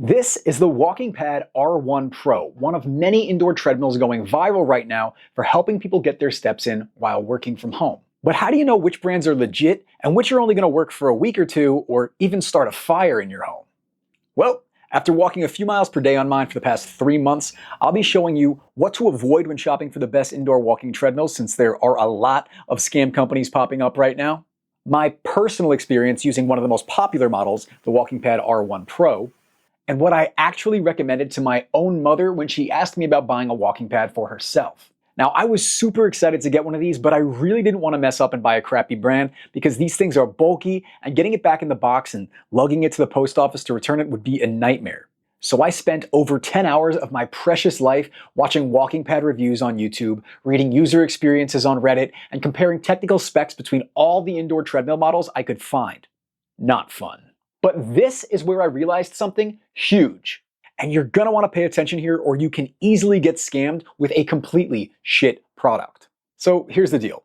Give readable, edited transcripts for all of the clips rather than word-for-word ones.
This is the WalkingPad R1 Pro, one of many indoor treadmills going viral right now for helping people get their steps in while working from home. But how do you know which brands are legit and which are only going to work for a week or two or even start a fire in your home? Well, after walking a few miles per day on mine for the past 3 months, I'll be showing you what to avoid when shopping for the best indoor walking treadmills, since there are a lot of scam companies popping up right now, my personal experience using one of the most popular models, the WalkingPad R1 Pro, and what I actually recommended to my own mother when she asked me about buying a walking pad for herself. Now, I was super excited to get one of these, but I really didn't want to mess up and buy a crappy brand because these things are bulky and getting it back in the box and lugging it to the post office to return it would be a nightmare. So I spent over 10 hours of my precious life watching walking pad reviews on YouTube, reading user experiences on Reddit, and comparing technical specs between all the indoor treadmill models I could find. Not fun. But this is where I realized something huge. And you're gonna wanna pay attention here or you can easily get scammed with a completely shit product. So here's the deal.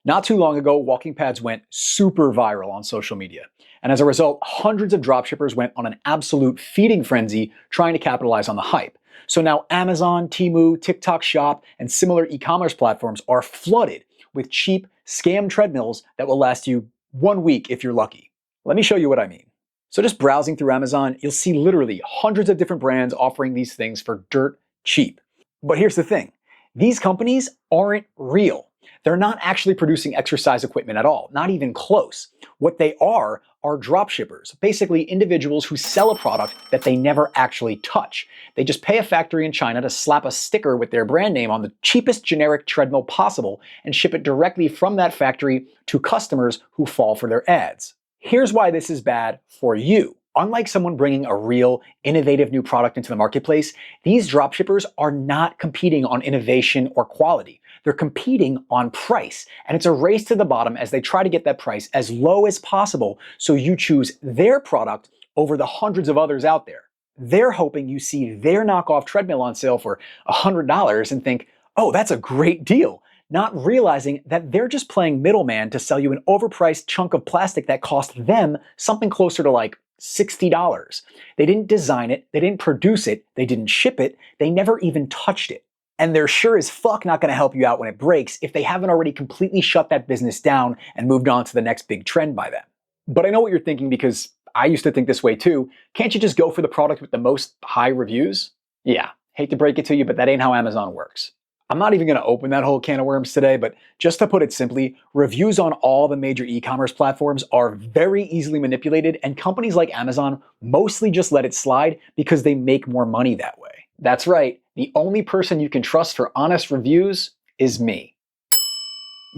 Not too long ago, walking pads went super viral on social media. And as a result, hundreds of dropshippers went on an absolute feeding frenzy trying to capitalize on the hype. So now Amazon, Temu, TikTok Shop, and similar e-commerce platforms are flooded with cheap scam treadmills that will last you 1 week if you're lucky. Let me show you what I mean. So just browsing through Amazon, you'll see literally hundreds of different brands offering these things for dirt cheap. But here's the thing. These companies aren't real. They're not actually producing exercise equipment at all, not even close. What they are dropshippers, basically individuals who sell a product that they never actually touch. They just pay a factory in China to slap a sticker with their brand name on the cheapest generic treadmill possible and ship it directly from that factory to customers who fall for their ads. Here's why this is bad for you. Unlike someone bringing a real, innovative new product into the marketplace, these dropshippers are not competing on innovation or quality. They're competing on price, and it's a race to the bottom as they try to get that price as low as possible so you choose their product over the hundreds of others out there. They're hoping you see their knockoff treadmill on sale for $100 and think, oh, that's a great deal, not realizing that they're just playing middleman to sell you an overpriced chunk of plastic that cost them something closer to like $60. They didn't design it, they didn't produce it, they didn't ship it, they never even touched it. And they're sure as fuck not gonna help you out when it breaks if they haven't already completely shut that business down and moved on to the next big trend by then. But I know what you're thinking because I used to think this way too. Can't you just go for the product with the most high reviews? Yeah, hate to break it to you, but that ain't how Amazon works. I'm not even going to open that whole can of worms today, but just to put it simply, reviews on all the major e-commerce platforms are very easily manipulated, and companies like Amazon mostly just let it slide because they make more money that way. That's right, the only person you can trust for honest reviews is me.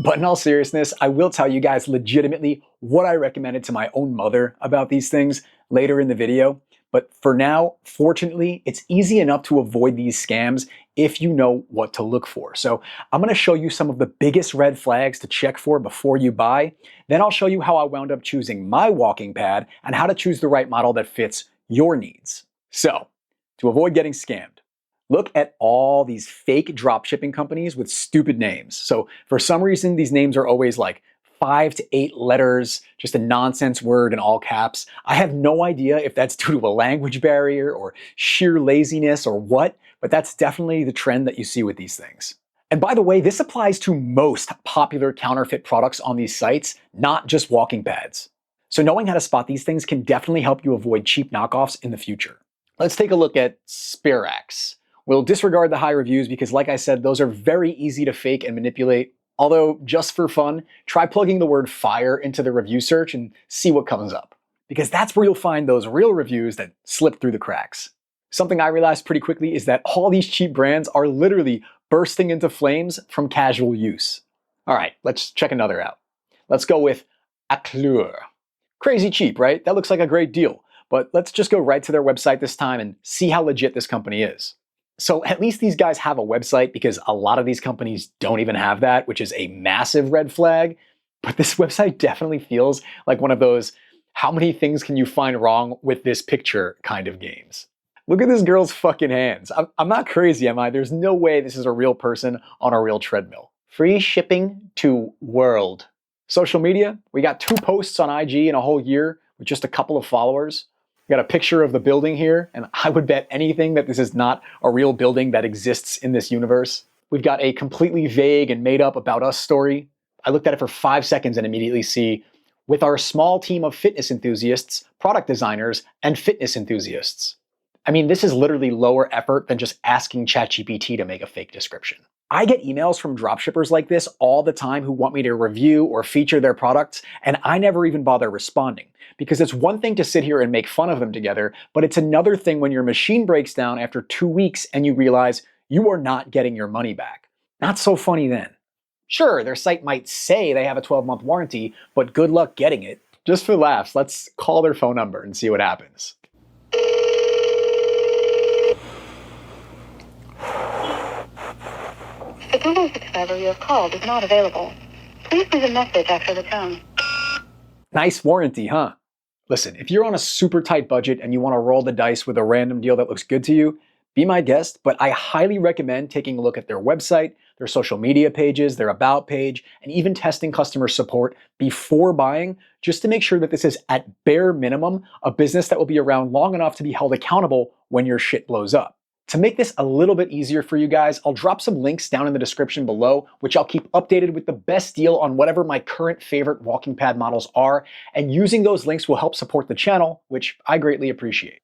But in all seriousness, I will tell you guys legitimately what I recommended to my own mother about these things later in the video. But for now, fortunately, it's easy enough to avoid these scams if you know what to look for. So I'm going to show you some of the biggest red flags to check for before you buy. Then I'll show you how I wound up choosing my walking pad and how to choose the right model that fits your needs. So, to avoid getting scammed, look at all these fake drop shipping companies with stupid names. So for some reason, these names are always like 5 to 8 letters, just a nonsense word in all caps. I have no idea if that's due to a language barrier or sheer laziness or what, but that's definitely the trend that you see with these things. And by the way, this applies to most popular counterfeit products on these sites, not just walking pads. So knowing how to spot these things can definitely help you avoid cheap knockoffs in the future. Let's take a look at Spirax. We'll disregard the high reviews because, like I said, those are very easy to fake and manipulate. Although, just for fun, try plugging the word fire into the review search and see what comes up. Because that's where you'll find those real reviews that slip through the cracks. Something I realized pretty quickly is that all these cheap brands are literally bursting into flames from casual use. All right, let's check another out. Let's go with Allure. Crazy cheap, right? That looks like a great deal. But let's just go right to their website this time and see how legit this company is. So at least these guys have a website, because a lot of these companies don't even have that, which is a massive red flag. But this website definitely feels like one of those how many things can you find wrong with this picture kind of games. Look at this girl's fucking hands. I'm not crazy, am I? There's no way this is a real person on a real treadmill. Free shipping to world. Social media, we got 2 posts on IG in a whole year with just a couple of followers. Got a picture of the building here, and I would bet anything that this is not a real building that exists in this universe. We've got a completely vague and made up about us story. I looked at it for 5 seconds and immediately see, with our small team of fitness enthusiasts, product designers, and fitness enthusiasts. I mean, this is literally lower effort than just asking ChatGPT to make a fake description. I get emails from dropshippers like this all the time who want me to review or feature their products, and I never even bother responding. Because it's one thing to sit here and make fun of them together, but it's another thing when your machine breaks down after 2 weeks and you realize you are not getting your money back. Not so funny then. Sure, their site might say they have a 12-month warranty, but good luck getting it. Just for laughs, let's call their phone number and see what happens. The Google subscriber you have called is not available. Please leave a message after the tone. Nice warranty, huh? Listen, if you're on a super tight budget and you want to roll the dice with a random deal that looks good to you, be my guest, but I highly recommend taking a look at their website, their social media pages, their about page, and even testing customer support before buying, just to make sure that this is at bare minimum a business that will be around long enough to be held accountable when your shit blows up. To make this a little bit easier for you guys, I'll drop some links down in the description below, which I'll keep updated with the best deal on whatever my current favorite walking pad models are, and using those links will help support the channel, which I greatly appreciate.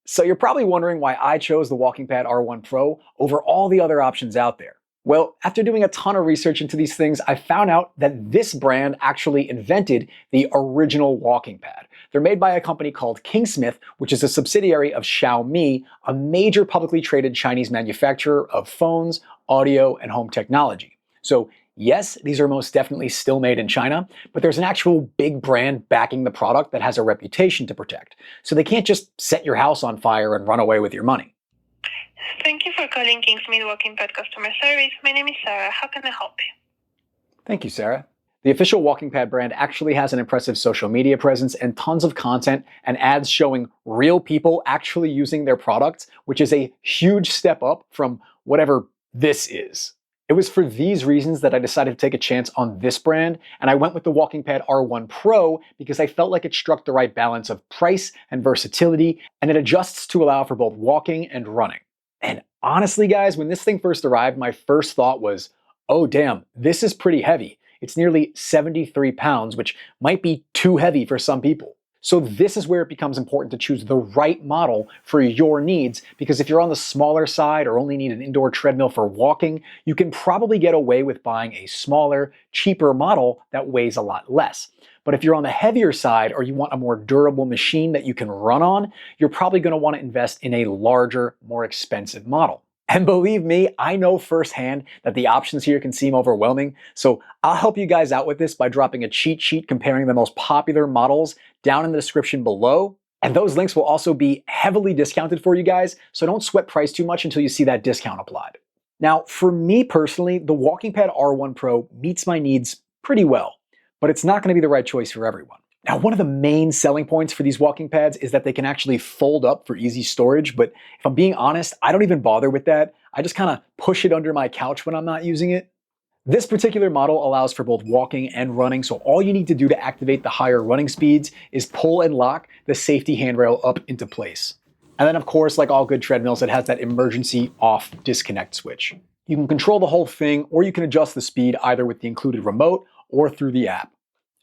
So you're probably wondering why I chose the WalkingPad R1 Pro over all the other options out there. Well, after doing a ton of research into these things, I found out that this brand actually invented the original walking pad. They're made by a company called Kingsmith, which is a subsidiary of Xiaomi, a major publicly traded Chinese manufacturer of phones, audio, and home technology. So yes, these are most definitely still made in China, but there's an actual big brand backing the product that has a reputation to protect. So they can't just set your house on fire and run away with your money. Thank you for calling Kingsmith Walking Pad customer service. My name is Sarah. How can I help you? Thank you, Sarah. The official walking pad brand actually has an impressive social media presence and tons of content and ads showing real people actually using their products, which is a huge step up from whatever this is. It was for these reasons that I decided to take a chance on this brand, and I went with the WalkingPad R1 Pro because I felt like it struck the right balance of price and versatility, and it adjusts to allow for both walking and running. And honestly, guys, when this thing first arrived, my first thought was, oh damn, this is pretty heavy. It's nearly 73 pounds, which might be too heavy for some people. So this is where it becomes important to choose the right model for your needs, because if you're on the smaller side or only need an indoor treadmill for walking, you can probably get away with buying a smaller, cheaper model that weighs a lot less. But if you're on the heavier side or you want a more durable machine that you can run on, you're probably going to want to invest in a larger, more expensive model. And believe me, I know firsthand that the options here can seem overwhelming, so I'll help you guys out with this by dropping a cheat sheet comparing the most popular models down in the description below. And those links will also be heavily discounted for you guys, so don't sweat price too much until you see that discount applied. Now, for me personally, the WalkingPad R1 Pro meets my needs pretty well, but it's not going to be the right choice for everyone. Now, one of the main selling points for these walking pads is that they can actually fold up for easy storage, but if I'm being honest, I don't even bother with that. I just kind of push it under my couch when I'm not using it. This particular model allows for both walking and running, so all you need to do to activate the higher running speeds is pull and lock the safety handrail up into place. And then of course, like all good treadmills, it has that emergency off disconnect switch. You can control the whole thing, or you can adjust the speed either with the included remote or through the app.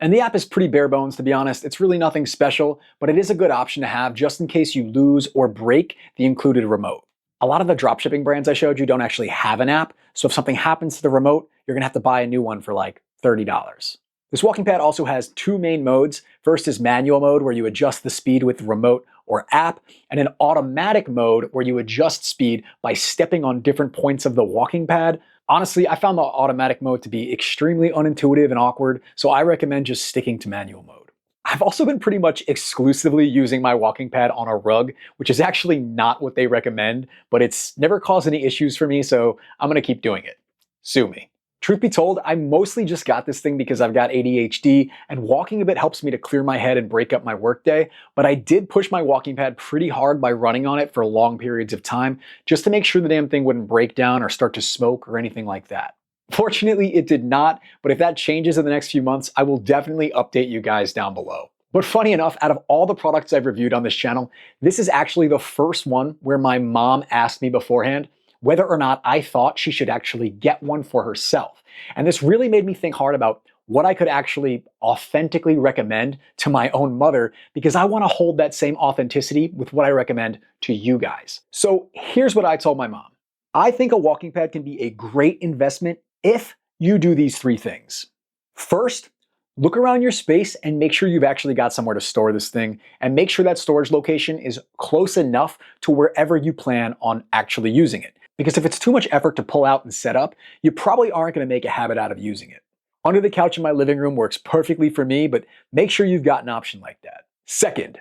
And the app is pretty bare bones, to be honest. It's really nothing special, but it is a good option to have just in case you lose or break the included remote. A lot of the dropshipping brands I showed you don't actually have an app, so if something happens to the remote, you're gonna have to buy a new one for like $30. This walking pad also has two main modes. First is manual mode, where you adjust the speed with the remote or app, and an automatic mode where you adjust speed by stepping on different points of the walking pad. Honestly, I found the automatic mode to be extremely unintuitive and awkward, so I recommend just sticking to manual mode. I've also been pretty much exclusively using my walking pad on a rug, which is actually not what they recommend, but it's never caused any issues for me, so I'm gonna keep doing it. Sue me. Truth be told, I mostly just got this thing because I've got ADHD, and walking a bit helps me to clear my head and break up my workday, but I did push my walking pad pretty hard by running on it for long periods of time, just to make sure the damn thing wouldn't break down or start to smoke or anything like that. Fortunately, it did not, but if that changes in the next few months, I will definitely update you guys down below. But funny enough, out of all the products I've reviewed on this channel, this is actually the first one where my mom asked me beforehand whether or not I thought she should actually get one for herself. And this really made me think hard about what I could actually authentically recommend to my own mother, because I want to hold that same authenticity with what I recommend to you guys. So here's what I told my mom. I think a walking pad can be a great investment if you do these three things. First, look around your space and make sure you've actually got somewhere to store this thing, and make sure that storage location is close enough to wherever you plan on actually using it. Because if it's too much effort to pull out and set up, you probably aren't going to make a habit out of using it. Under the couch in my living room works perfectly for me, but make sure you've got an option like that. Second,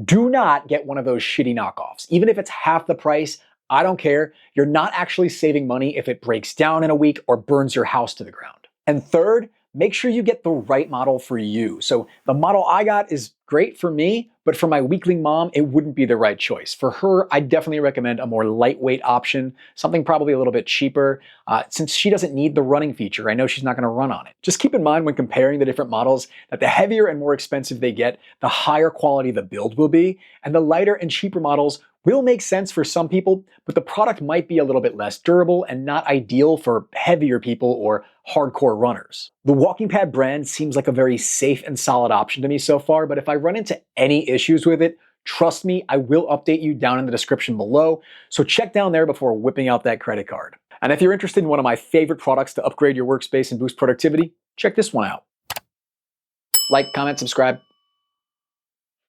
do not get one of those shitty knockoffs. Even if it's half the price, I don't care. You're not actually saving money if it breaks down in a week or burns your house to the ground. And third, make sure you get the right model for you. So the model I got is great for me, but for my weakling mom, it wouldn't be the right choice. For her, I definitely recommend a more lightweight option, something probably a little bit cheaper, since she doesn't need the running feature. I know she's not gonna run on it. Just keep in mind when comparing the different models that the heavier and more expensive they get, the higher quality the build will be, and the lighter and cheaper models will make sense for some people, but the product might be a little bit less durable and not ideal for heavier people or hardcore runners. The WalkingPad brand seems like a very safe and solid option to me so far, but if I run into any issues with it, trust me, I will update you down in the description below, so check down there before whipping out that credit card. And if you're interested in one of my favorite products to upgrade your workspace and boost productivity, check this one out. Like, comment, subscribe.